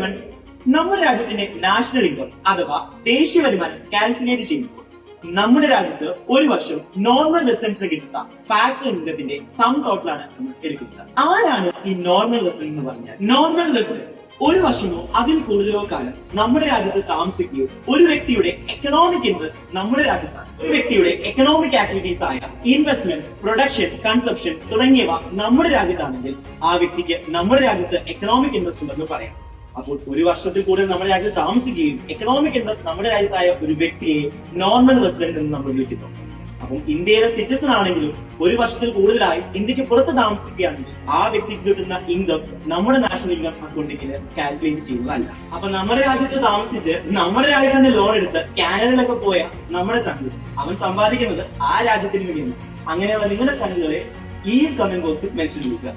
Everyone, നമ്മുടെ രാജ്യത്തിന്റെ national income അഥവാ ദേശീയ വരുമാനം കാൽക്കുലേറ്റ് ചെയ്യുമ്പോൾ നമ്മുടെ രാജ്യത്ത് ഒരു വർഷം നോർമൽ റെസിഡൻസിന് കിട്ടുന്ന ഫാക്ടറി ഇൻകത്തിന്റെ സം ടോട്ടലാണ് നമ്മൾ എടുക്കുന്നത്. ആരാണ് ഈ നോർമൽ റെസിഡന്റ് എന്ന് പറഞ്ഞാൽ? നോർമൽ റെസിഡന്റ് ഒരു വർഷമോ അതിൽ കൂടുതലോ കാലം നമ്മുടെ രാജ്യത്ത് താമസിക്കുകയോ ഒരു വ്യക്തിയുടെ എക്കണോമിക് ഇൻട്രസ്റ്റ് നമ്മുടെ രാജ്യത്താണ്, ഒരു വ്യക്തിയുടെ എക്കണോമിക് ആക്ടിവിറ്റീസ് ആയ ഇൻവെസ്റ്റ്മെന്റ്, പ്രൊഡക്ഷൻ, കൺസപ്ഷൻ തുടങ്ങിയവ നമ്മുടെ രാജ്യത്താണെങ്കിൽ ആ വ്യക്തിക്ക് നമ്മുടെ രാജ്യത്ത് എക്കണോമിക് ഇൻട്രസ്റ്റ് ഉണ്ടെന്ന് പറയാം. അപ്പോൾ ഒരു വർഷത്തിൽ കൂടുതൽ നമ്മുടെ രാജ്യത്ത് താമസിക്കുകയും എക്കണോമിക് ഇൻട്രസ്റ്റ് നമ്മുടെ രാജ്യത്തായ ഒരു വ്യക്തിയെ നോർമൽ റെസിഡന്റ് എന്ന് നമ്മൾ വിളിക്കുന്നു. അപ്പം ഇന്ത്യയിലെ സിറ്റിസൺ ആണെങ്കിലും ഒരു വർഷത്തിൽ കൂടുതലായി ഇന്ത്യക്ക് പുറത്ത് താമസിക്കുകയാണെങ്കിൽ ആ വ്യക്തിക്ക് കിട്ടുന്ന ഇൻകം നമ്മുടെ നാഷണൽ ഇൻകം അക്കൗണ്ടിൽ കാൽക്കുലേറ്റ് ചെയ്യുന്നതല്ല. അപ്പൊ നമ്മുടെ രാജ്യത്ത് താമസിച്ച് നമ്മുടെ രാജ്യത്ത് നിന്ന് ലോൺ എടുത്ത് കാനഡയിലൊക്കെ പോയ നമ്മുടെ ചങ്ക് അവൻ സമ്പാദിക്കുന്നത് ആ രാജ്യത്തിന് വേണ്ടിയാണ്. അങ്ങനെയുള്ള നിങ്ങളുടെ ചങ്കുകളെ ഈ കമന്റ് ബോക്സിൽ മെൻഷൻ ചെയ്യുക.